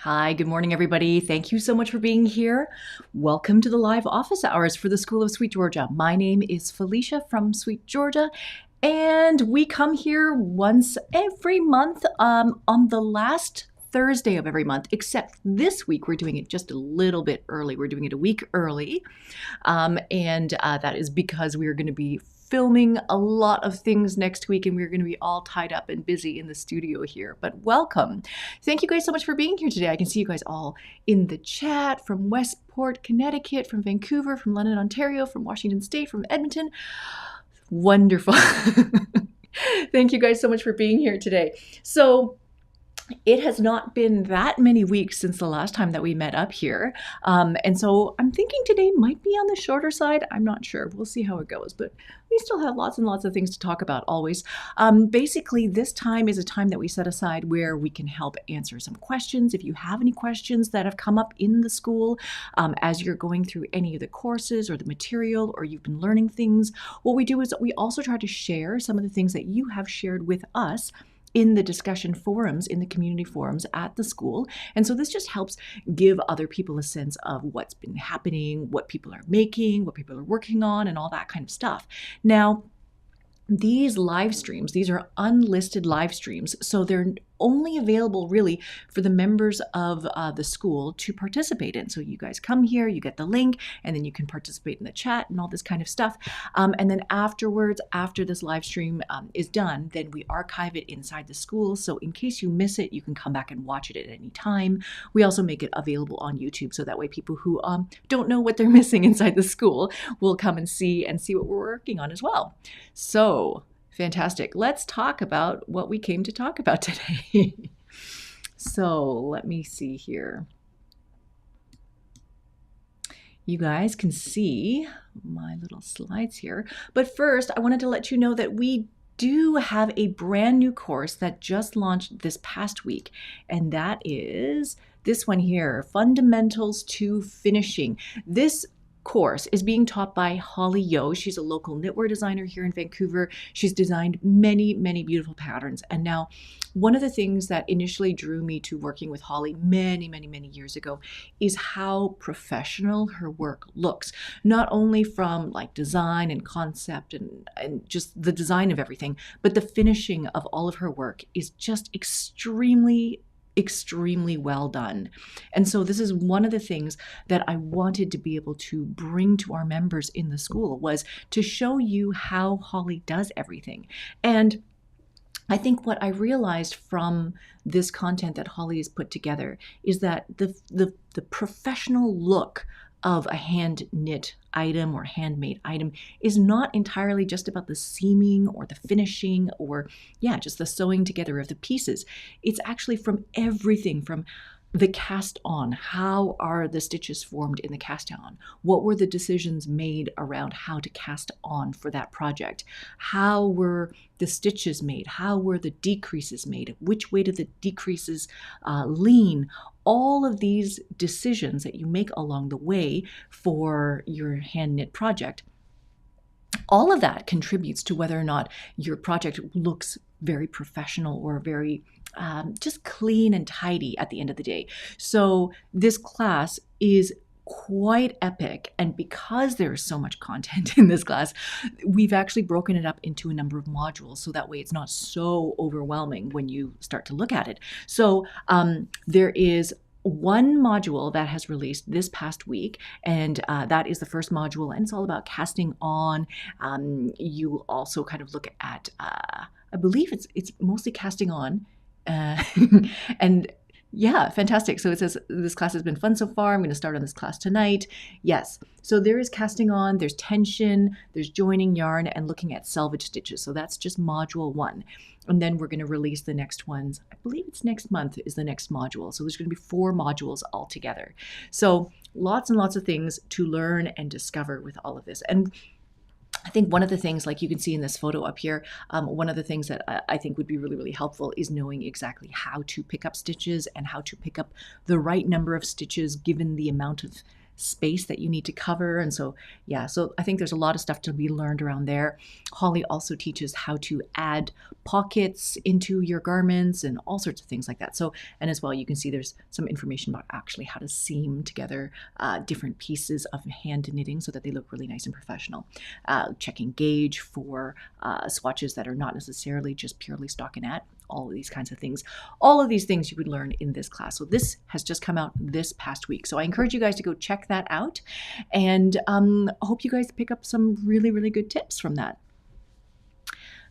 Hi, good morning, everybody. Thank you so much for being here. Welcome to the live office hours for the School of Sweet Georgia. My name is Felicia from Sweet Georgia, and we come here once every month on the last Thursday of every month, except this week we're doing it just a little bit early. We're doing it a week early, and that is because we are going to be filming a lot of things next week, and we're going to be all tied up and busy in the studio here. But welcome. Thank you guys so much for being here today. I can see you guys all in the chat from Westport, Connecticut, from Vancouver, from London, Ontario, from Washington State, from Edmonton. Wonderful. Thank you guys so much for being here today. So it has not been that many weeks since the last time that we met up here. And so I'm thinking today might be on the shorter side. I'm not sure. We'll see how it goes. But we still have lots and lots of things to talk about always. Basically, this time is a time that we set aside where we can help answer some questions. If you have any questions that have come up in the school as you're going through any of the courses or the material, or you've been learning things, what we do is we also try to share some of the things that you have shared with us in the discussion forums, in the community forums at the school. And so this just helps give other people a sense of what's been happening, what people are making, what people are working on, and all that kind of stuff. Now, these live streams, these are unlisted live streams, so they're only available really for the members of the school to participate in. So you guys come here, you get the link, and then you can participate in the chat and all this kind of stuff. And then afterwards, after this live stream is done, then we archive it inside the school. So in case you miss it, you can come back and watch it at any time. We also make it available on YouTube, so that way people who don't know what they're missing inside the school will come and see what we're working on as well. So fantastic. Let's talk about what we came to talk about today. So let me see here. You guys can see my little slides here. But first, I wanted to let you know that we do have a brand new course that just launched this past week, and that is this one here, Fundamentals to Finishing. This course is being taught by Holly Yo. She's a local knitwear designer here in Vancouver. She's designed many, many beautiful patterns. And now, one of the things that initially drew me to working with Holly many, many, many years ago is how professional her work looks. Not only from like design and concept and just the design of everything, but the finishing of all of her work is just extremely well done. And so this is one of the things that I wanted to be able to bring to our members in the school, was to show you how Holly does everything. And I think what I realized from this content that Holly has put together is that the professional look of a hand knit item or handmade item is not entirely just about the seaming or the finishing or just the sewing together of the pieces. It's actually from everything from the cast on. How are the stitches formed in the cast on? What were the decisions made around how to cast on for that project? How were the stitches made? How were the decreases made? Which way did the decreases lean? All of these decisions that you make along the way for your hand knit project, all of that contributes to whether or not your project looks very professional or very just clean and tidy at the end of the day. So this class is quite epic, and because there's so much content in this class, we've actually broken it up into a number of modules, so that way it's not so overwhelming when you start to look at it. So there is one module that has released this past week, and that is the first module, and it's all about casting on. You also kind of look at, I believe it's mostly casting on, and yeah, fantastic. So it says, this class has been fun so far. I'm going to start on this class tonight. Yes. So there is casting on, there's tension, there's joining yarn, and looking at selvage stitches. So that's just module 1. And then we're going to release the next ones. I believe it's next month is the next module. So there's going to be 4 modules altogether. So lots and lots of things to learn and discover with all of this. And I think one of the things, like you can see in this photo up here, one of the things that I think would be really, really helpful is knowing exactly how to pick up stitches and how to pick up the right number of stitches given the amount of space that you need to cover. And so, yeah, so I think there's a lot of stuff to be learned around there. Holly also teaches how to add pockets into your garments and all sorts of things like that. So, and as well, you can see there's some information about actually how to seam together different pieces of hand knitting so that they look really nice and professional. Checking gauge for swatches that are not necessarily just purely stockinette. All of these kinds of things. All of these things you would learn in this class. So this has just come out this past week. So I encourage you guys to go check that out, and I hope you guys pick up some really, really good tips from that.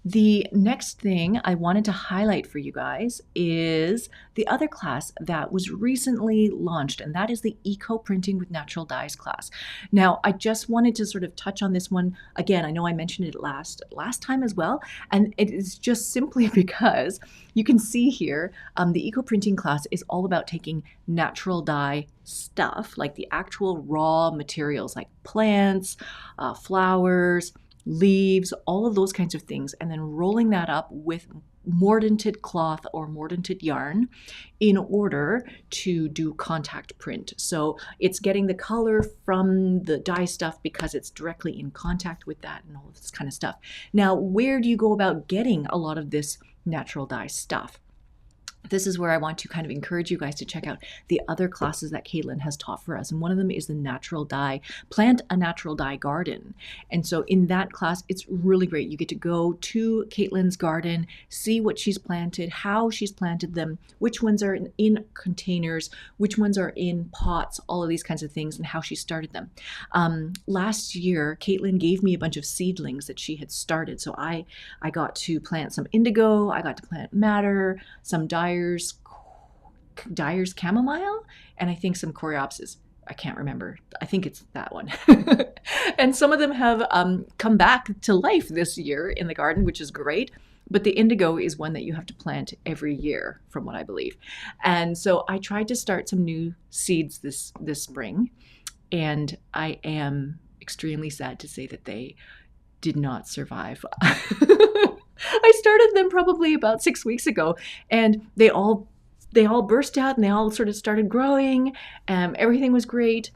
The next thing I wanted to highlight for you guys is the other class that was recently launched, and that is the Eco Printing with Natural Dyes class. Now, I just wanted to sort of touch on this one again. I know I mentioned it last time as well, and it is just simply because you can see here the Eco Printing class is all about taking natural dye stuff, like the actual raw materials like plants, flowers, leaves, all of those kinds of things, and then rolling that up with mordanted cloth or mordanted yarn in order to do contact print. So it's getting the color from the dye stuff because it's directly in contact with that and all of this kind of stuff. Now, where do you go about getting a lot of this natural dye stuff? This is where I want to kind of encourage you guys to check out the other classes that Caitlin has taught for us. And one of them is the natural dye, plant a natural dye garden. And so in that class, it's really great. You get to go to Caitlin's garden, see what she's planted, how she's planted them, which ones are in containers, which ones are in pots, all of these kinds of things, and how she started them. Last year, Caitlin gave me a bunch of seedlings that she had started. So I got to plant some indigo, I got to plant madder, some Dyer's chamomile, and I think some coreopsis. I can't remember. I think it's that one. And some of them have come back to life this year in the garden, which is great. But the indigo is one that you have to plant every year, from what I believe. And so I tried to start some new seeds this spring, and I am extremely sad to say that they did not survive. I started them probably about 6 weeks ago, and they all burst out and they all sort of started growing. Everything was great.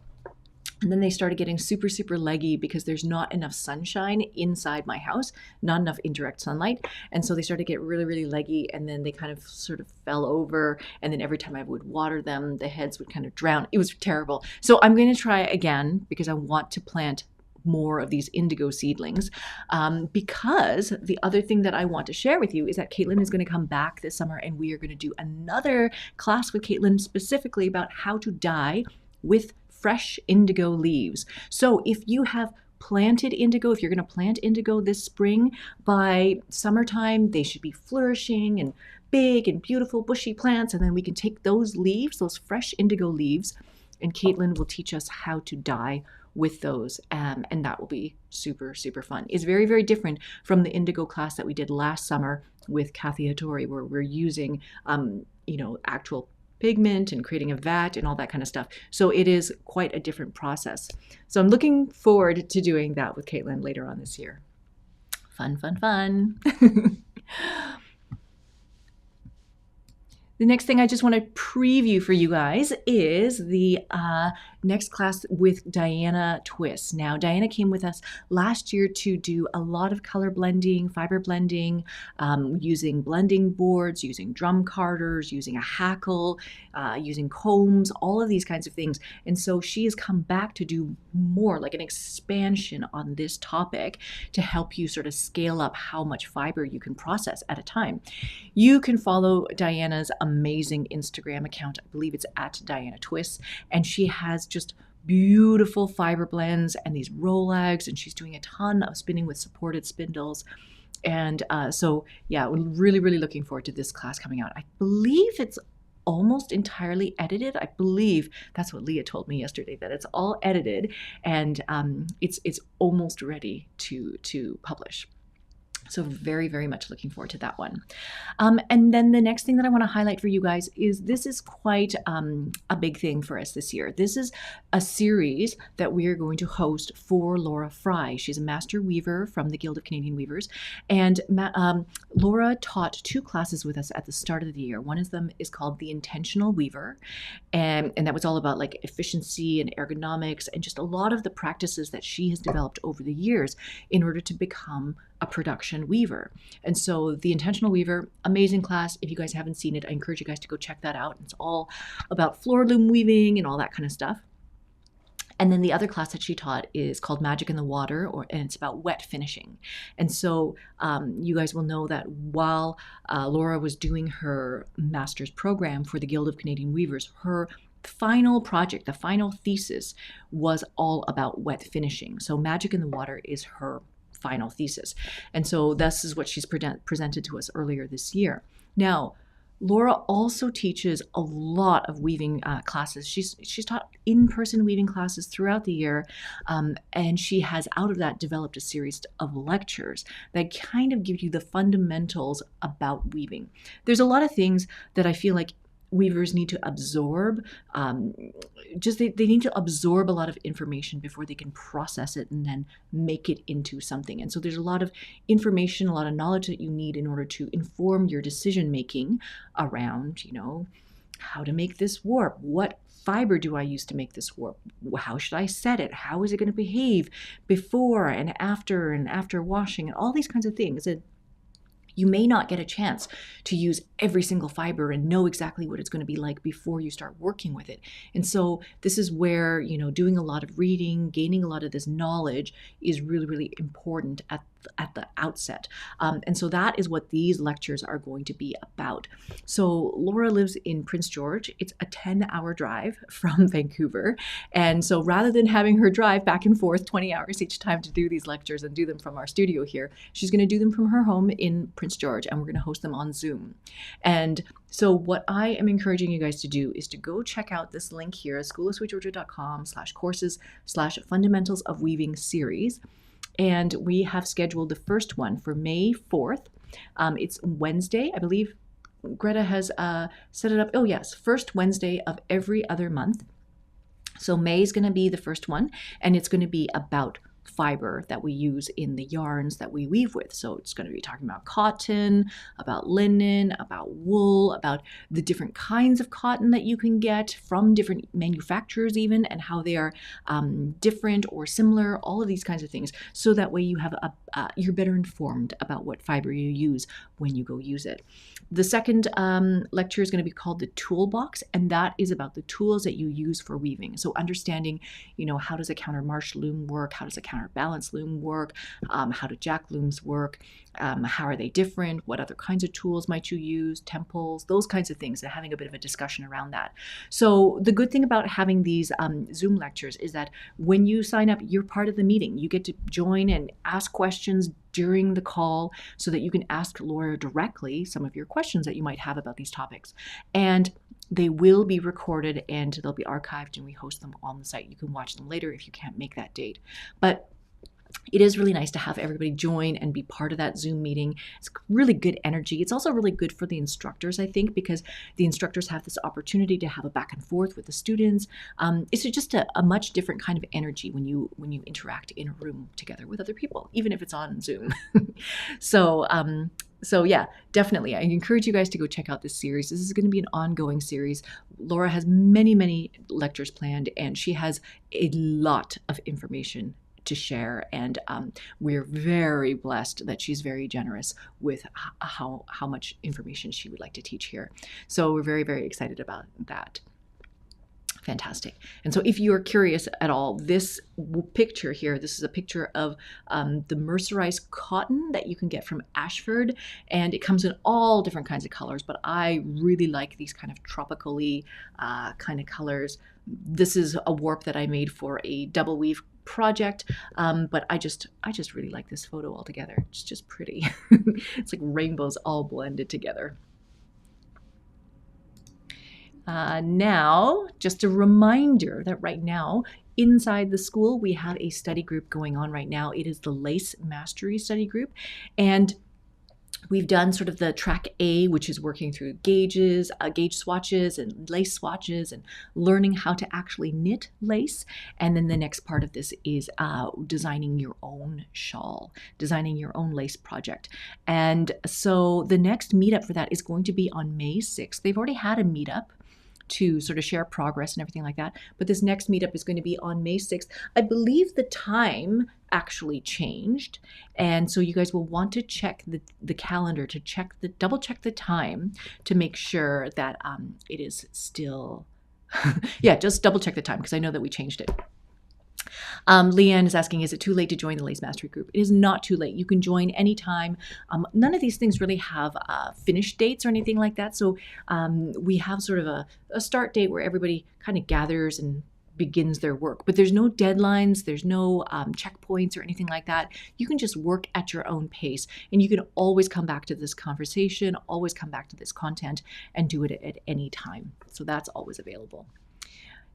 And then they started getting super, super leggy because there's not enough sunshine inside my house, not enough indirect sunlight. And so they started to get really, really leggy, and then they kind of sort of fell over. And then every time I would water them, the heads would kind of drown. It was terrible. So I'm going to try again because I want to plant more of these indigo seedlings, because the other thing that I want to share with you is that Caitlin is going to come back this summer, and we are going to do another class with Caitlin specifically about how to dye with fresh indigo leaves. So if you have planted indigo, if you're going to plant indigo this spring, by summertime they should be flourishing and big and beautiful bushy plants, and then we can take those leaves, those fresh indigo leaves, and Caitlin will teach us how to dye with those, and that will be super, super fun. It's very, very different from the indigo class that we did last summer with Kathy Hattori, where we're using actual pigment and creating a vat and all that kind of stuff. So it is quite a different process. So I'm looking forward to doing that with Caitlin later on this year. Fun, fun, fun. The next thing I just want to preview for you guys is the next class with Diana Twist. Now, Diana came with us last year to do a lot of color blending, fiber blending, using blending boards, using drum carders, using a hackle, using combs, all of these kinds of things. And so she has come back to do more, like an expansion on this topic, to help you sort of scale up how much fiber you can process at a time. You can follow Diana's amazing Instagram account. I believe it's at Diana Twist, and she has just beautiful fiber blends and these Rolags, and she's doing a ton of spinning with supported spindles. And so yeah, we're really, really looking forward to this class coming out. I believe it's almost entirely edited. I believe that's what Leah told me yesterday, that it's all edited, and it's almost ready to publish. So very, very much looking forward to that one. And then the next thing that I want to highlight for you guys is this is quite a big thing for us this year. This is a series that we are going to host for Laura Fry. She's a master weaver from the Guild of Canadian Weavers. And Laura taught 2 classes with us at the start of the year. One of them is called The Intentional Weaver. And that was all about like efficiency and ergonomics and just a lot of the practices that she has developed over the years in order to become a production weaver. And so the Intentional Weaver, amazing class. If you guys haven't seen it, I encourage you guys to go check that out. It's all about floor loom weaving and all that kind of stuff. And then the other class that she taught is called Magic in the Water, and it's about wet finishing. And so you guys will know that while Laura was doing her master's program for the Guild of Canadian Weavers, her final project, the final thesis, was all about wet finishing. So Magic in the Water is her final thesis. And so this is what she's presented to us earlier this year. Now, Laura also teaches a lot of weaving classes. She's taught in-person weaving classes throughout the year, and she has out of that developed a series of lectures that kind of give you the fundamentals about weaving. There's a lot of things that I feel like weavers need to absorb. They need to absorb a lot of information before they can process it and then make it into something. And so there's a lot of information, a lot of knowledge that you need in order to inform your decision making around, how to make this warp. What fiber do I use to make this warp? How should I set it? How is it going to behave before and after washing, and all these kinds of things. And you may not get a chance to use every single fiber and know exactly what it's going to be like before you start working with it. And so this is where, doing a lot of reading, gaining a lot of this knowledge is really, really important at the outset. And so that is what these lectures are going to be about. So Laura lives in Prince George. It's a 10-hour drive from Vancouver. And so rather than having her drive back and forth 20 hours each time to do these lectures and do them from our studio here, she's going to do them from her home in Prince George, and we're going to host them on Zoom. And so what I am encouraging you guys to do is to go check out this link here, schoolofsweetgeorgia.com/courses/fundamentals of weaving series. And we have scheduled the first one for May 4th. It's Wednesday, I believe Greta has set it up. Oh yes, first Wednesday of every other month. So May is going to be the first one, and it's going to be about fiber that we use in the yarns that we weave with. So it's going to be talking about cotton, about linen, about wool, about the different kinds of cotton that you can get from different manufacturers even, and how they are different or similar, all of these kinds of things. So that way you have you're better informed about what fiber you use when you go use it. The second lecture is going to be called the Toolbox, and that is about the tools that you use for weaving. So understanding, how does a countermarch loom work? How does a counterbalance loom work? How do jack looms work? How are they different? What other kinds of tools might you use? Temples, those kinds of things, and having a bit of a discussion around that. So the good thing about having these Zoom lectures is that when you sign up, you're part of the meeting. You get to join and ask questions during the call so that you can ask Laura directly some of your questions that you might have about these topics. And they will be recorded and they'll be archived, and we host them on the site. You can watch them later if you can't make that date. But it is really nice to have everybody join and be part of that Zoom meeting. It's really good energy. It's also really good for the instructors, I think, because the instructors have this opportunity to have a back and forth with the students. It's just a much different kind of energy when you interact in a room together with other people, even if it's on Zoom. So yeah, definitely. I encourage you guys to go check out this series. This is going to be an ongoing series. Laura has many, many lectures planned, and she has a lot of information to share, and we're very blessed that she's very generous with how much information she would like to teach here. So we're very, very excited about that. Fantastic. And so if you're curious at all, this picture here, this is a picture of the mercerized cotton that you can get from Ashford, and it comes in all different kinds of colors, but I really like these kind of tropically kind of colors. This is a warp that I made for a double weave project, but I just really like this photo altogether. It's just pretty. It's like rainbows all blended together. Now, just a reminder that right now inside the school, we have a study group going on right now. It is the Lace Mastery Study Group. And we've done sort of the track A, which is working through gauges, gauge swatches and lace swatches and learning how to actually knit lace. And then the next part of this is designing your own shawl, designing your own lace project. And so the next meetup for that is going to be on May 6th. They've already had a meetup to sort of share progress and everything like that. But this next meetup is going to be on May 6th. I believe the time actually changed. And so you guys will want to check the calendar to double check the time to make sure that it is still, yeah, just double check the time because I know that we changed it. Leanne is asking, is it too late to join the Lace Mastery Group? It is not too late. You can join anytime. None of these things really have finish dates or anything like that. So we have sort of a start date where everybody kind of gathers and begins their work. But there's no deadlines. There's no checkpoints or anything like that. You can just work at your own pace. And you can always come back to this conversation, always come back to this content and do it at any time. So that's always available.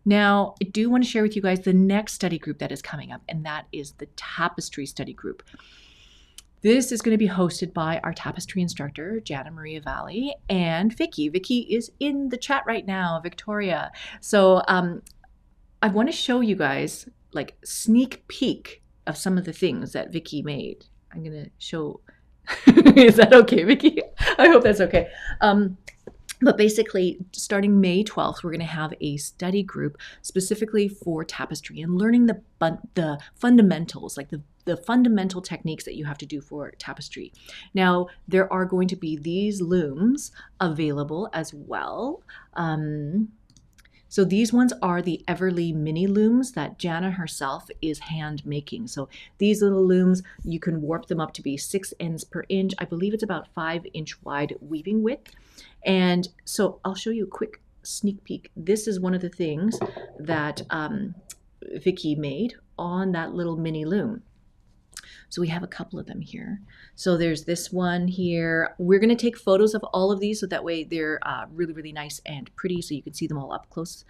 Now, I do want to share with you guys the next study group that is coming up, and that is the Tapestry study group. This is going to be hosted by our Tapestry instructor, Jana Maria Valley, and Vicky. Vicky is in the chat right now, Victoria. So I want to show you guys like sneak peek of some of the things that Vicky made. I'm going to show. Is that okay, Vicky? I hope that's okay. But basically, starting May 12th, we're going to have a study group specifically for tapestry and learning the fundamentals, like the fundamental techniques that you have to do for tapestry. Now, there are going to be these looms available as well. So these ones are the Everly mini looms that Jana herself is hand making. So these little looms, you can warp them up to be 6 ends per inch. I believe it's about 5-inch wide weaving width. And so I'll show you a quick sneak peek. This is one of the things that Vicky made on that little mini loom. So we have a couple of them here. So there's this one here. We're going to take photos of all of these so that way they're really, really nice and pretty so you can see them all up close.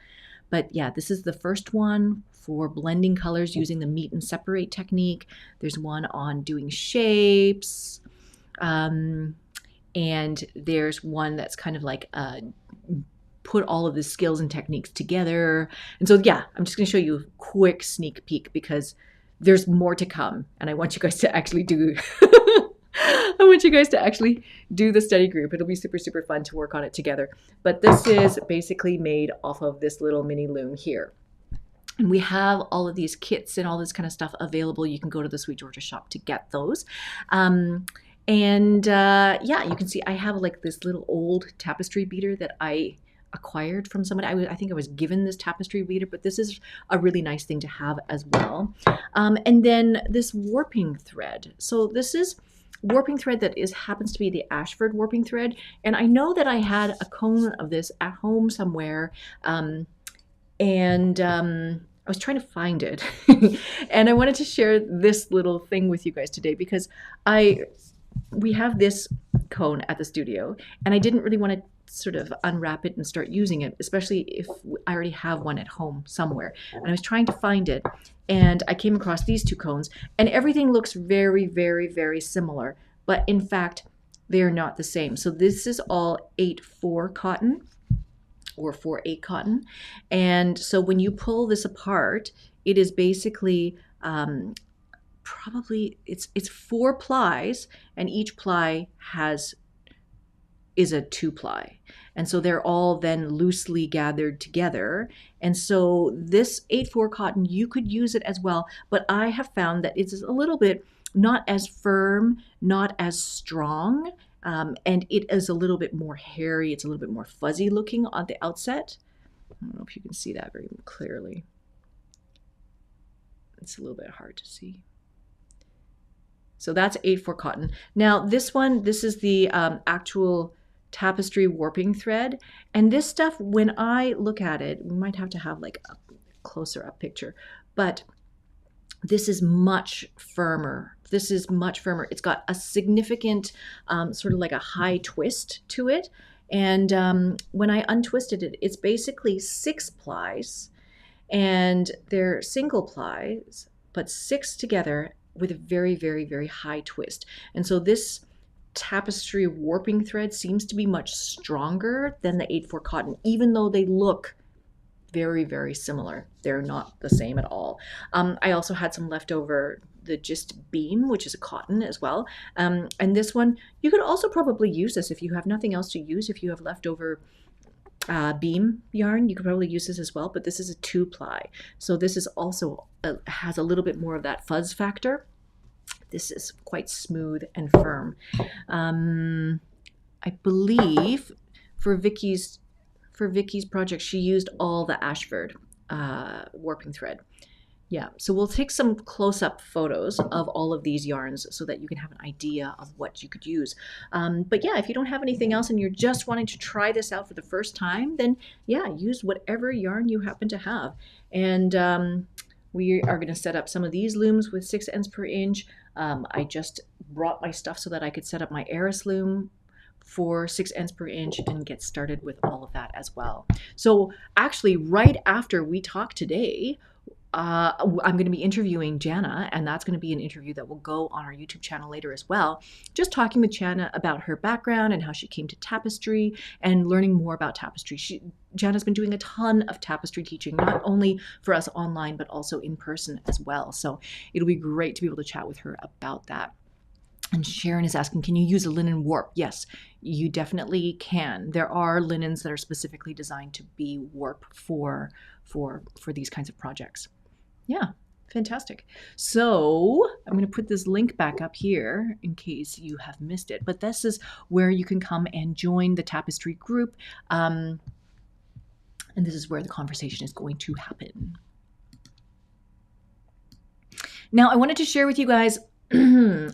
But yeah, this is the first one for blending colors using the meet and separate technique. There's one on doing shapes. And there's one that's kind of like put all of the skills and techniques together. And so, yeah, I'm just going to show you a quick sneak peek because there's more to come. And I want you guys to actually do, I want you guys to actually do the study group. It'll be super, super fun to work on it together. But this is basically made off of this little mini loom here. And we have all of these kits and all this kind of stuff available. You can go to the Sweet Georgia shop to get those. Yeah, you can see I have like this little old tapestry beater that I acquired from somebody. I think I was given this tapestry beater, but this is a really nice thing to have as well. And then this warping thread. So this is warping thread that happens to be the Ashford warping thread. And I know that I had a cone of this at home somewhere. I was trying to find it. And I wanted to share this little thing with you guys today because we have this cone at the studio and I didn't really want to sort of unwrap it and start using it, especially if I already have one at home somewhere. And I was trying to find it and I came across these two cones and everything looks very, very, very similar, but in fact, they are not the same. So this is all 8/4 cotton or 4/8 cotton. And so when you pull this apart, it is basically probably it's 4 plies and each ply is a 2-ply. And so they're all then loosely gathered together. And so this 8/4 cotton, you could use it as well, but I have found that it's a little bit not as firm, not as strong, and it is a little bit more hairy. It's a little bit more fuzzy looking on the outset. I don't know if you can see that very clearly. It's a little bit hard to see. So that's 8/4 cotton. Now this one, this is the actual tapestry warping thread. And this stuff, when I look at it, we might have to have like a closer up picture, but this is much firmer. This is much firmer. It's got a significant sort of like a high twist to it. And when I untwisted it, it's basically 6 plies. And they're single plies, but 6 together with a very, very, very high twist. And so this Tapestry warping thread seems to be much stronger than the 8/4 cotton, even though they look very, very similar. They're not the same at all. I also had some leftover, the Just Beam, which is a cotton as well. And this one, you could also probably use this if you have nothing else to use. If you have leftover beam yarn, you could probably use this as well, but this is a 2-ply. So this is also has a little bit more of that fuzz factor. This is quite smooth and firm. I believe for Vicky's project, she used all the Ashford warping thread. Yeah, so we'll take some close-up photos of all of these yarns so that you can have an idea of what you could use. But yeah, if you don't have anything else and you're just wanting to try this out for the first time, then yeah, use whatever yarn you happen to have. And we are going to set up some of these looms with 6 ends per inch. I just brought my stuff so that I could set up my Eris loom for 6 ends per inch and get started with all of that as well. So actually, right after we talk today, I'm going to be interviewing Jana, and that's going to be an interview that will go on our YouTube channel later as well. Just talking with Jana about her background and how she came to Tapestry and learning more about Tapestry. Jana's been doing a ton of Tapestry teaching, not only for us online, but also in person as well. So it'll be great to be able to chat with her about that. And Sharon is asking, can you use a linen warp? Yes, you definitely can. There are linens that are specifically designed to be warp for these kinds of projects. Yeah, fantastic. So I'm going to put this link back up here in case you have missed it. But this is where you can come and join the Tapestry group. And this is where the conversation is going to happen. Now, I wanted to share with you guys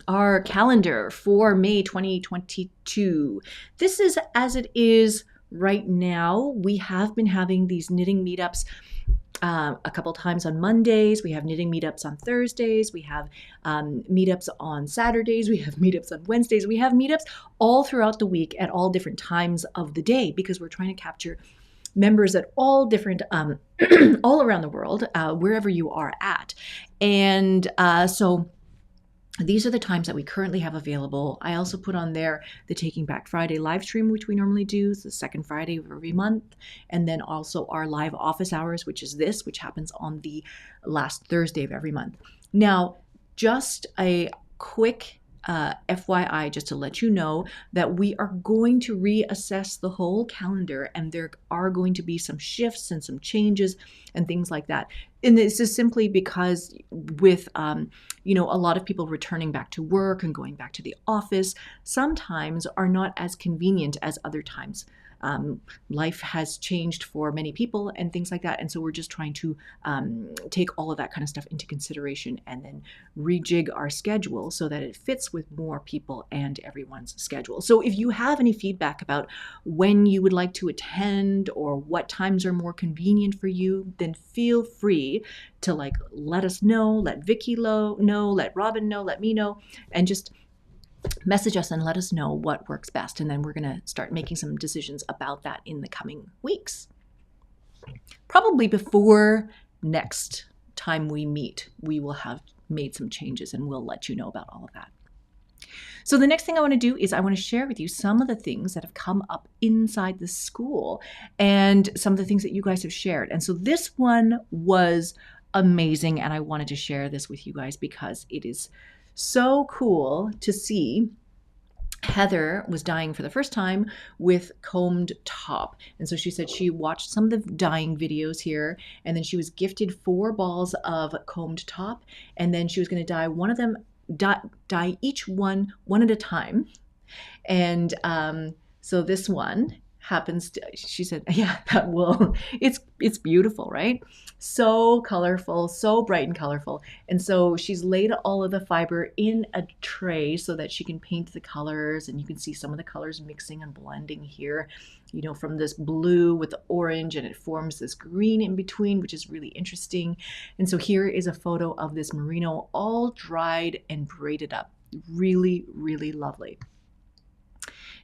our calendar for May 2022. This is as it is right now. We have been having these knitting meetups a couple times on Mondays. We have knitting meetups on Thursdays. We have meetups on Saturdays. We have meetups on Wednesdays. We have meetups all throughout the week at all different times of the day because we're trying to capture members at all different, all around the world, wherever you are at. And so these are the times that we currently have available. I also put on there the Taking Back Friday live stream, which we normally do. It's the second Friday of every month. And then also our live office hours, which is this, which happens on the last Thursday of every month. Now, just a quick FYI, just to let you know that we are going to reassess the whole calendar, and there are going to be some shifts and some changes and things like that. And this is simply because with a lot of people returning back to work and going back to the office sometimes are not as convenient as other times. Life has changed for many people and things like that. And so we're just trying to take all of that kind of stuff into consideration and then rejig our schedule so that it fits with more people and everyone's schedule. So if you have any feedback about when you would like to attend or what times are more convenient for you, then feel free to let us know, let Vicky know, let Robin know, let me know, and just message us and let us know what works best. And then we're going to start making some decisions about that in the coming weeks. Probably before next time we meet, we will have made some changes and we'll let you know about all of that. So the next thing I want to do is I want to share with you some of the things that have come up inside the school and some of the things that you guys have shared. And so this one was amazing, and I wanted to share this with you guys because it is so cool to see. Heather was dyeing for the first time with combed top. And so she said she watched some of the dyeing videos here, and then she was gifted 4 balls of combed top, and then she was going to dye one of them, dye each one at a time. And so this one happens to, she said, yeah, that will, it's beautiful, right? So colorful, so bright and colorful. And so she's laid all of the fiber in a tray so that she can paint the colors, and you can see some of the colors mixing and blending here, from this blue with the orange, and it forms this green in between, which is really interesting. And so here is a photo of this merino all dried and braided up. Really, really lovely.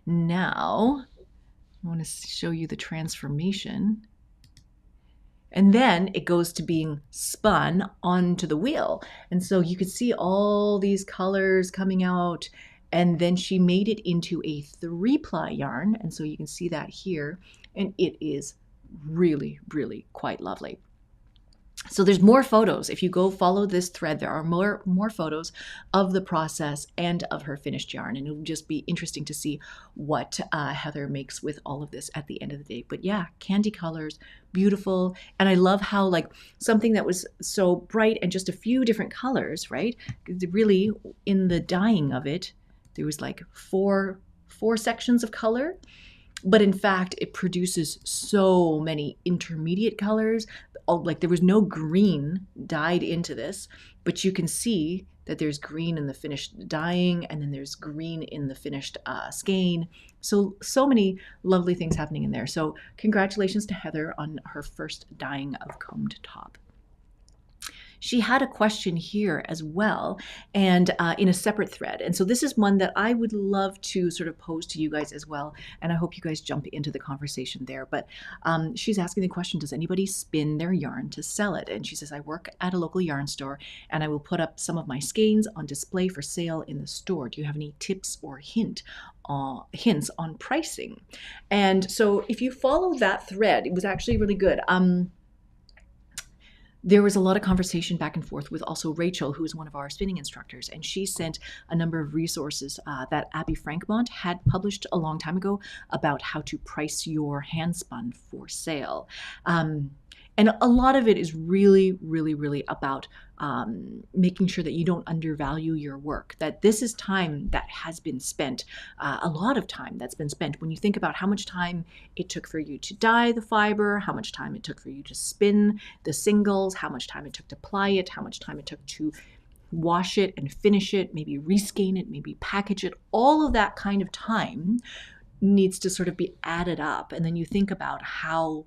Now, I want to show you the transformation. And then it goes to being spun onto the wheel. And so you could see all these colors coming out. And then she made it into a 3-ply yarn. And so you can see that here. And it is really, really quite lovely. So there's more photos. If you go follow this thread, there are more photos of the process and of her finished yarn. And it'll just be interesting to see what Heather makes with all of this at the end of the day. But yeah, candy colors, beautiful. And I love how like something that was so bright and just a few different colors, right? Really in the dyeing of it, there was like four sections of color. But in fact, it produces so many intermediate colors. Like there was no green dyed into this, but you can see that there's green in the finished dyeing, and then there's green in the finished skein. So many lovely things happening in there. So congratulations to Heather on her first dyeing of combed top. She had a question here as well, and in a separate thread. And so this is one that I would love to sort of pose to you guys as well. And I hope you guys jump into the conversation there. But she's asking the question, does anybody spin their yarn to sell it? And she says, I work at a local yarn store and I will put up some of my skeins on display for sale in the store. Do you have any tips or hints on pricing? And so if you follow that thread, it was actually really good. There was a lot of conversation back and forth with also Rachel, who is one of our spinning instructors, and she sent a number of resources that Abby Frankmont had published a long time ago about how to price your hand spun for sale. And a lot of it is really, really, really about making sure that you don't undervalue your work, that this is time that has been spent, a lot of time that's been spent. When you think about how much time it took for you to dye the fiber, how much time it took for you to spin the singles, how much time it took to ply it, how much time it took to wash it and finish it, maybe reskein it, maybe package it, all of that kind of time needs to sort of be added up. And then you think about how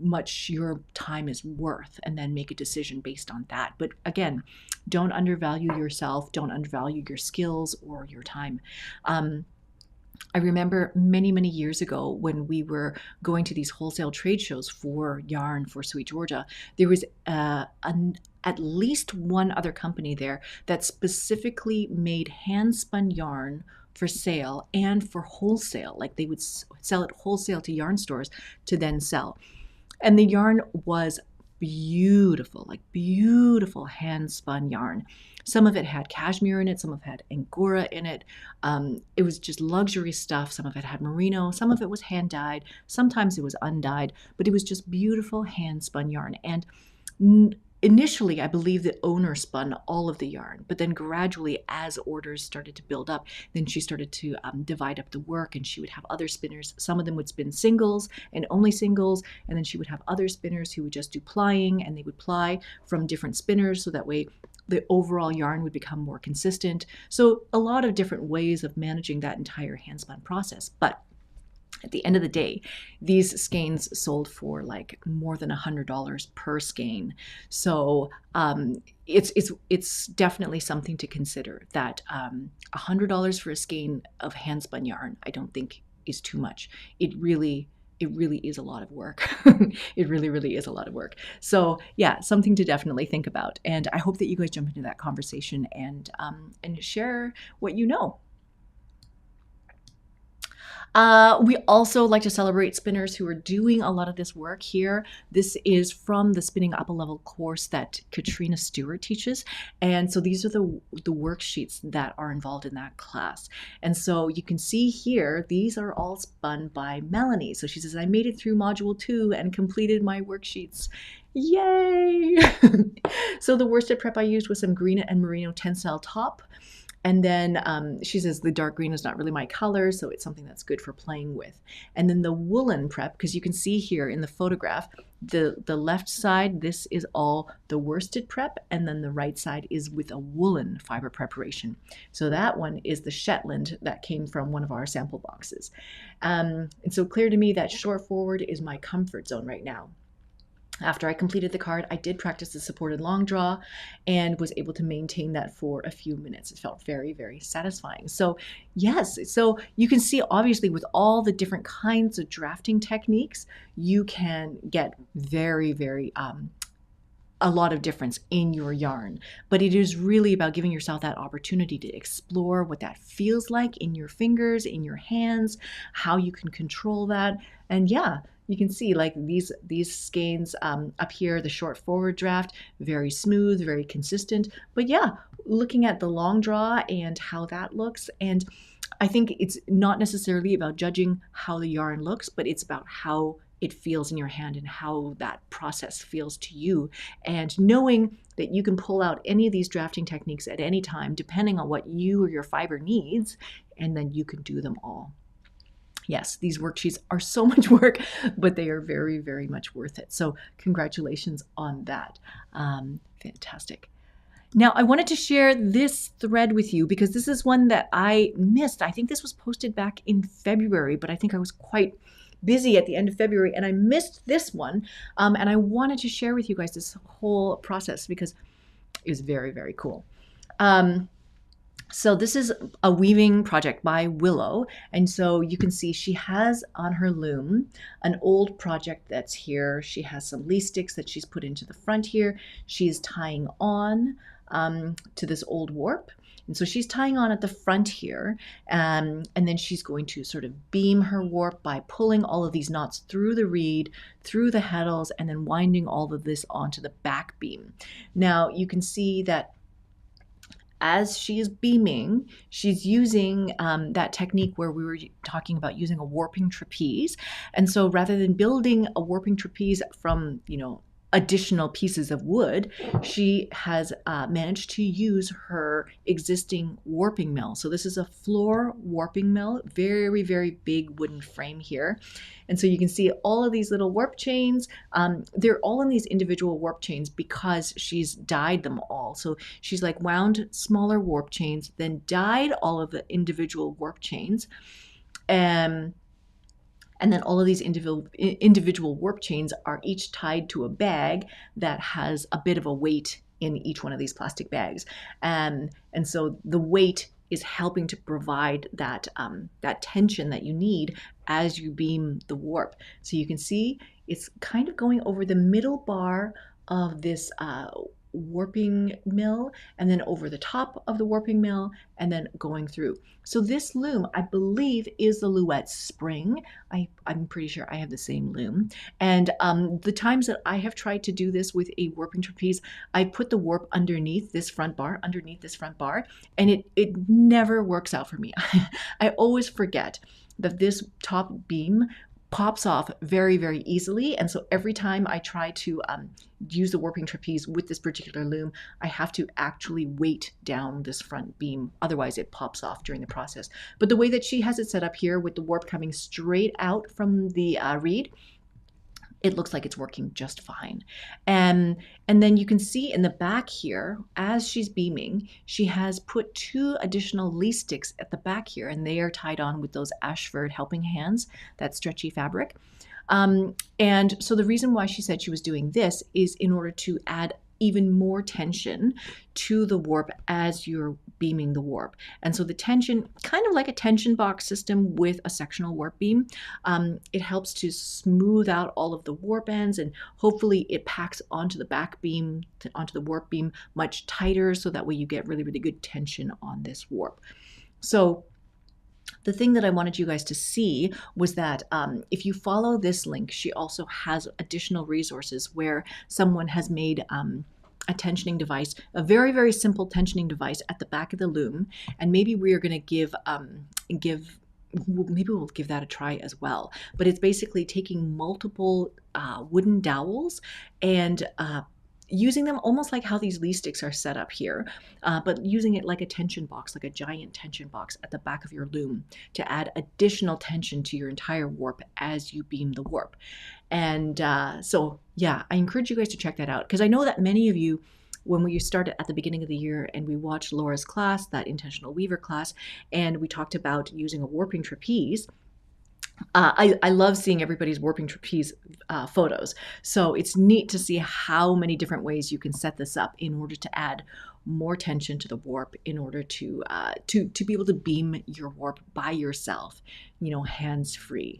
much your time is worth, and then make a decision based on that. But again, don't undervalue yourself, don't undervalue your skills or your time. I remember many, many years ago when we were going to these wholesale trade shows for yarn for Sweet Georgia, there was at least one other company there that specifically made hand spun yarn for sale and for wholesale. Like they would sell it wholesale to yarn stores to then sell. And the yarn was beautiful, like beautiful hand spun yarn. Some of it had cashmere in it, some of it had angora in it. It was just luxury stuff. Some of it had merino, some of it was hand dyed, sometimes it was undyed, but it was just beautiful hand spun yarn. And initially, I believe the owner spun all of the yarn, but then gradually as orders started to build up, then she started to divide up the work, and she would have other spinners. Some of them would spin singles and only singles, and then she would have other spinners who would just do plying, and they would ply from different spinners, so that way the overall yarn would become more consistent. So a lot of different ways of managing that entire hand spun process. But at the end of the day, these skeins sold for like more than $100 per skein. So it's definitely something to consider, that $100 for a skein of hand spun yarn, I don't think is too much. It really is a lot of work. It really, really is a lot of work. So yeah, something to definitely think about. And I hope that you guys jump into that conversation and share what you know. We also like to celebrate spinners who are doing a lot of this work here. This is from the Spinning Up a Level course that Katrina Stewart teaches. And so these are the worksheets that are involved in that class. And so you can see here, these are all spun by Melanie. So she says, I made it through module 2 and completed my worksheets. Yay! So the worsted prep I used was some green and merino tensile top. And then she says the dark green is not really my color, so it's something that's good for playing with. And then the woolen prep, because you can see here in the photograph, the left side, this is all the worsted prep, and then the right side is with a woolen fiber preparation. So that one is the Shetland that came from one of our sample boxes. And so clear to me that short forward is my comfort zone right now. After I completed the card, I did practice the supported long draw and was able to maintain that for a few minutes. It felt very, very satisfying. So yes, so you can see obviously with all the different kinds of drafting techniques, you can get very, very a lot of difference in your yarn, but it is really about giving yourself that opportunity to explore what that feels like in your fingers, in your hands, how you can control that. And yeah, you can see like these skeins up here, the short forward draft, very smooth, very consistent. But yeah, looking at the long draw and how that looks, and I think it's not necessarily about judging how the yarn looks, but it's about how it feels in your hand and how that process feels to you. And knowing that you can pull out any of these drafting techniques at any time, depending on what you or your fiber needs, and then you can do them all. Yes, these worksheets are so much work, but they are very, very much worth it. So congratulations on that. Fantastic. Now, I wanted to share this thread with you because this is one that I missed. I think this was posted back in February, but I think I was quite busy at the end of February and I missed this one. And I wanted to share with you guys this whole process because it was very, very cool. So this is a weaving project by Willow. And so you can see she has on her loom an old project that's here. She has some leaf sticks that she's put into the front here. She's tying on to this old warp. And so she's tying on at the front here, and then she's going to sort of beam her warp by pulling all of these knots through the reed, through the heddles, and then winding all of this onto the back beam. Now you can see that as she is beaming, she's using that technique where we were talking about using a warping trapeze. And so rather than building a warping trapeze from, additional pieces of wood, she has managed to use her existing warping mill. So this is a floor warping mill, very, very big wooden frame here. And so you can see all of these little warp chains. They're all in these individual warp chains because she's dyed them all. So she's like wound smaller warp chains, then dyed all of the individual warp chains. And then all of these individual warp chains are each tied to a bag that has a bit of a weight in each one of these plastic bags. And so the weight is helping to provide that, that tension that you need as you beam the warp. So you can see it's kind of going over the middle bar of this warping mill and then over the top of the warping mill and then going through. So this loom, I believe, is the Louette Spring. I'm pretty sure I have the same loom. And the times that I have tried to do this with a warping trapeze, I put the warp underneath this front bar, and it never works out for me. I always forget that this top beam pops off very, very easily. And so every time I try to use the warping trapeze with this particular loom, I have to actually weight down this front beam. Otherwise it pops off during the process. But the way that she has it set up here with the warp coming straight out from the reed, it looks like it's working just fine. And then you can see in the back here, as she's beaming, she has put 2 additional leaf sticks at the back here, and they are tied on with those Ashford helping hands, that stretchy fabric. And so the reason why she said she was doing this is in order to add even more tension to the warp as you're beaming the warp. And so the tension, kind of like a tension box system with a sectional warp beam, it helps to smooth out all of the warp ends, and hopefully it packs onto the back beam, onto the warp beam much tighter, so that way you get really, really good tension on this warp. So the thing that I wanted you guys to see was that if you follow this link, she also has additional resources where someone has made a tensioning device, a very, very simple tensioning device at the back of the loom. And maybe we are going to maybe we'll give that a try as well. But it's basically taking multiple wooden dowels and using them almost like how these leaf sticks are set up here, but using it like a tension box, like a giant tension box at the back of your loom to add additional tension to your entire warp as you beam the warp. And so, yeah, I encourage you guys to check that out, because I know that many of you, when we started at the beginning of the year and we watched Laura's class, that intentional weaver class, and we talked about using a warping trapeze, I love seeing everybody's warping trapeze photos. So it's neat to see how many different ways you can set this up in order to add more tension to the warp, in order to be able to beam your warp by yourself, hands free.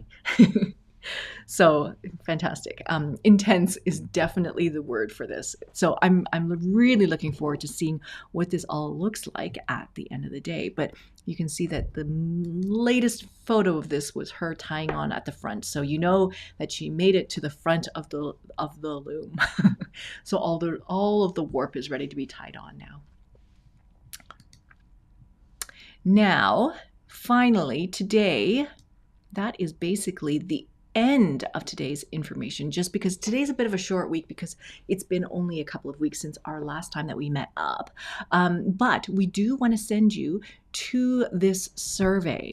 So fantastic. Intense is definitely the word for this. So I'm really looking forward to seeing what this all looks like at the end of the day. But you can see that the latest photo of this was her tying on at the front. So you know that she made it to the front of the loom. So all of the warp is ready to be tied on now. Now, finally, today, that is basically the end of today's information, just because today's a bit of a short week because it's been only a couple of weeks since our last time that we met up. But we do want to send you to this survey.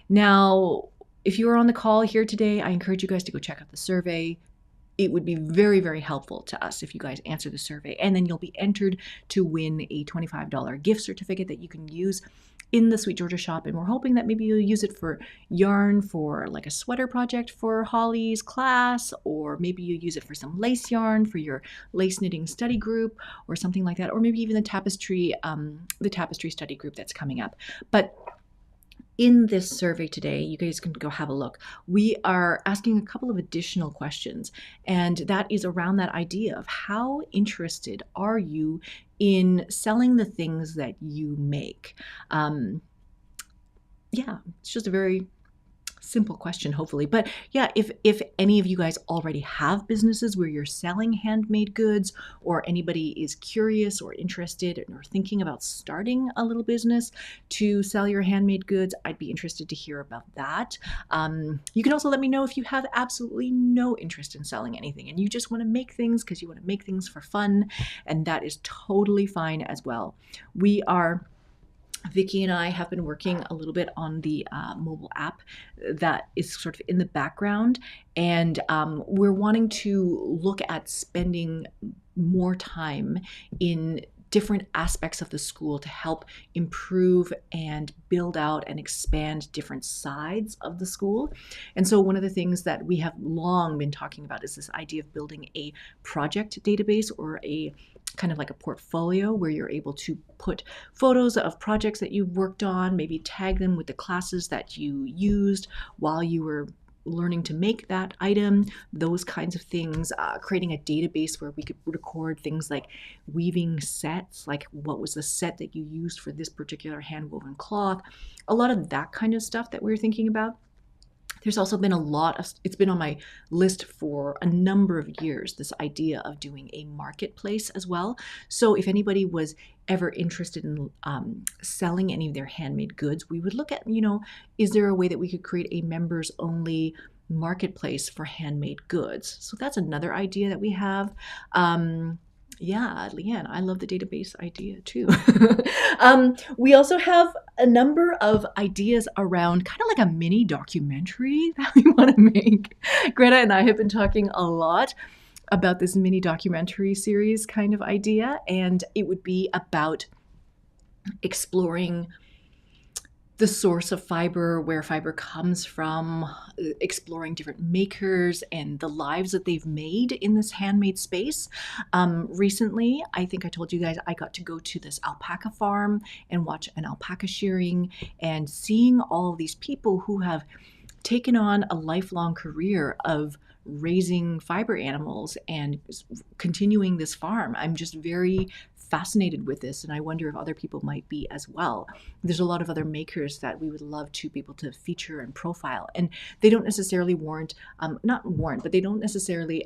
Now, if you are on the call here today, I encourage you guys to go check out the survey. It would be very, very helpful to us if you guys answer the survey, and then you'll be entered to win a $25 gift certificate that you can use in the Sweet Georgia shop. And we're hoping that maybe you'll use it for yarn for like a sweater project for Holly's class, or maybe you use it for some lace yarn for your lace knitting study group or something like that, or maybe even the Tapestry study group that's coming up. But in this survey today, you guys can go have a look. We are asking a couple of additional questions, and that is around that idea of how interested are you in selling the things that you make? Yeah, it's just a very simple question, hopefully. But yeah, if any of you guys already have businesses where you're selling handmade goods, or anybody is curious or interested or thinking about starting a little business to sell your handmade goods, I'd be interested to hear about that. You can also let me know if you have absolutely no interest in selling anything and you just want to make things because you want to make things for fun, and that is totally fine as well. Vicki and I have been working a little bit on the mobile app that is sort of in the background, and we're wanting to look at spending more time in different aspects of the school to help improve and build out and expand different sides of the school. And so one of the things that we have long been talking about is this idea of building a project database, or a kind of like a portfolio where you're able to put photos of projects that you worked on, maybe tag them with the classes that you used while you were learning to make that item, those kinds of things, creating a database where we could record things like weaving sets, like what was the set that you used for this particular hand-woven cloth, a lot of that kind of stuff that we're thinking about. There's also been it's been on my list for a number of years, this idea of doing a marketplace as well. So if anybody was ever interested in selling any of their handmade goods, we would look at, is there a way that we could create a members only marketplace for handmade goods? So that's another idea that we have. Yeah, Leanne, I love the database idea too. We also have a number of ideas around kind of like a mini documentary that we want to make. Greta and I have been talking a lot about this mini documentary series kind of idea, and it would be about exploring the source of fiber, where fiber comes from, exploring different makers and the lives that they've made in this handmade space. Recently, I think I told you guys, I got to go to this alpaca farm and watch an alpaca shearing, and seeing all of these people who have taken on a lifelong career of raising fiber animals and continuing this farm. I'm just very fascinated with this, and I wonder if other people might be as well. There's a lot of other makers that we would love to be able to feature and profile, and they don't necessarily but they don't necessarily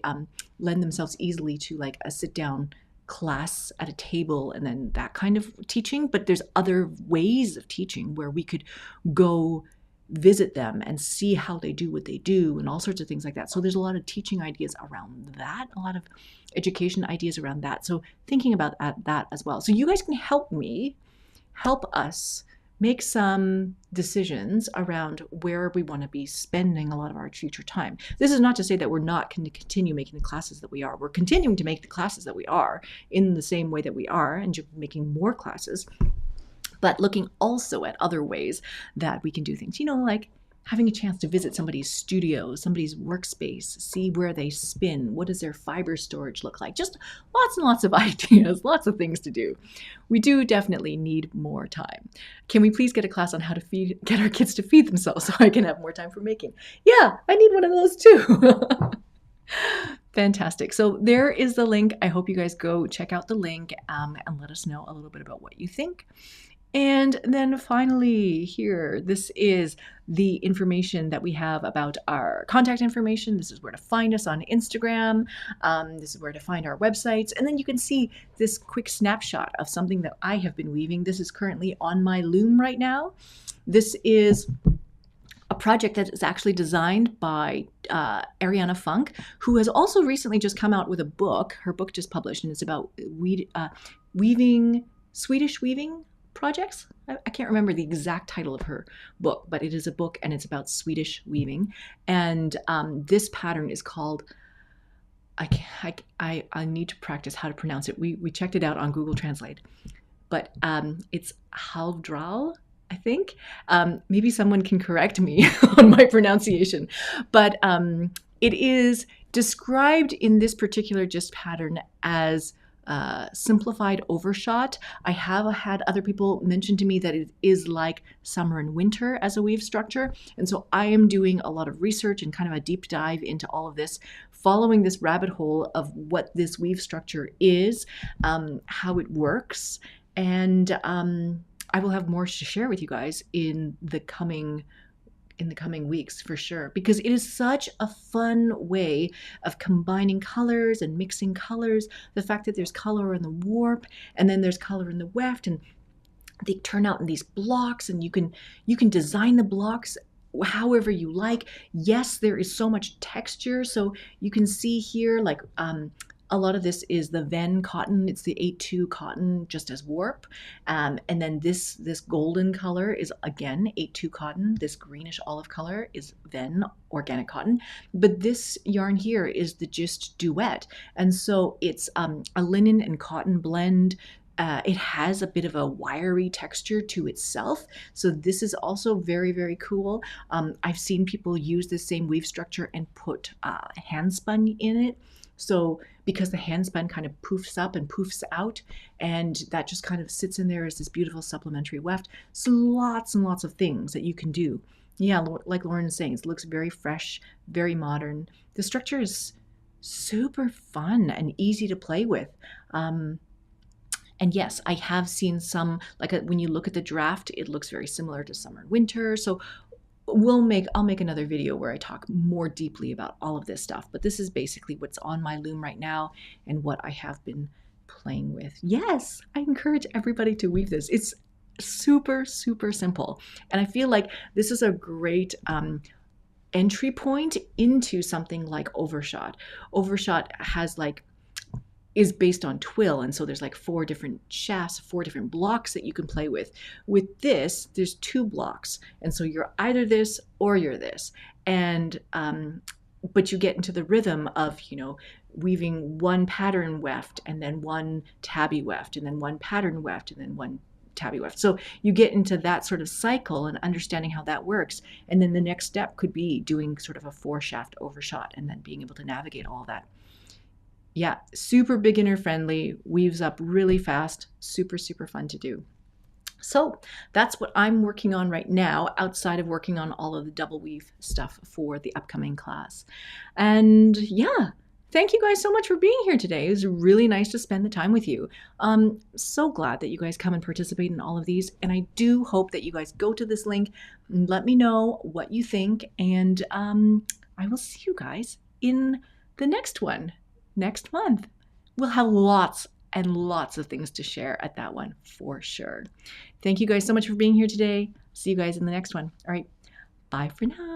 lend themselves easily to like a sit-down class at a table and then that kind of teaching. But there's other ways of teaching where we could go visit them and see how they do what they do and all sorts of things like that. So there's a lot of teaching ideas around that, a lot of education ideas around that. So thinking about that as well. So you guys can help us make some decisions around where we want to be spending a lot of our future time. This is not to say that we're not going to continue making the classes that we are. We're continuing to make the classes that we are in the same way that we are, and making more classes, but looking also at other ways that we can do things, like having a chance to visit somebody's studio, somebody's workspace, see where they spin, what does their fiber storage look like? Just lots and lots of ideas, lots of things to do. We do definitely need more time. Can we please get a class on how to get our kids to feed themselves so I can have more time for making? Yeah, I need one of those too. Fantastic. So there is the link. I hope you guys go check out the link and let us know a little bit about what you think. And then finally here, this is the information that we have about our contact information. This is where to find us on Instagram. This is where to find our websites. And then you can see this quick snapshot of something that I have been weaving. This is currently on my loom right now. This is a project that is actually designed by Ariana Funk, who has also recently just come out with a book. Her book just published, and it's about Swedish weaving projects. I can't remember the exact title of her book, but it is a book and it's about Swedish weaving. And this pattern is called, I need to practice how to pronounce it. We checked it out on Google Translate, but it's halvdral, I think. Maybe someone can correct me on my pronunciation, but it is described in this particular gist pattern as simplified overshot. I have had other people mention to me that it is like summer and winter as a weave structure. And so I am doing a lot of research and kind of a deep dive into all of this, following this rabbit hole of what this weave structure is, how it works. And I will have more to share with you guys in the coming weeks for sure, because it is such a fun way of combining colors and mixing colors. The fact that there's color in the warp and then there's color in the weft, and they turn out in these blocks, and you can design the blocks however you like. Yes, there is so much texture, so you can see here like a lot of this is the Ven cotton. It's the 8-2 cotton just as warp. And then this golden color is again 8-2 cotton. This greenish olive color is Ven organic cotton. But this yarn here is the Gist Duet. And so it's a linen and cotton blend. It has a bit of a wiry texture to itself. So this is also very, very cool. I've seen people use the same weave structure and put hand spun in it. So because the hand spun kind of poofs up and poofs out, and that just kind of sits in there as this beautiful supplementary weft. So lots and lots of things that you can do. Yeah, like Lauren is saying, it looks very fresh, very modern. The structure is super fun and easy to play with. And yes, I have seen some, like when you look at the draft, it looks very similar to summer and winter. So I'll make another video where I talk more deeply about all of this stuff, but this is basically what's on my loom right now and what I have been playing with. Yes, I encourage everybody to weave this. It's super, super simple. And I feel like this is a great entry point into something like overshot. Overshot is based on twill, and so there's like 4 different shafts, 4 different blocks that you can play with. With this, there's 2 blocks, and so you're either this or you're this. And but you get into the rhythm of, you know, weaving one pattern weft and then one tabby weft and then one pattern weft and then one tabby weft. So you get into that sort of cycle and understanding how that works. And then the next step could be doing sort of a 4-shaft overshot and then being able to navigate all that. Yeah, super beginner friendly, weaves up really fast, super, super fun to do. So that's what I'm working on right now, outside of working on all of the double weave stuff for the upcoming class. And yeah, thank you guys so much for being here today. It was really nice to spend the time with you. I'm so glad that you guys come and participate in all of these. And I do hope that you guys go to this link and let me know what you think. And I will see you guys in the next one. Next month. We'll have lots and lots of things to share at that one for sure. Thank you guys so much for being here today. See you guys in the next one. All right. Bye for now.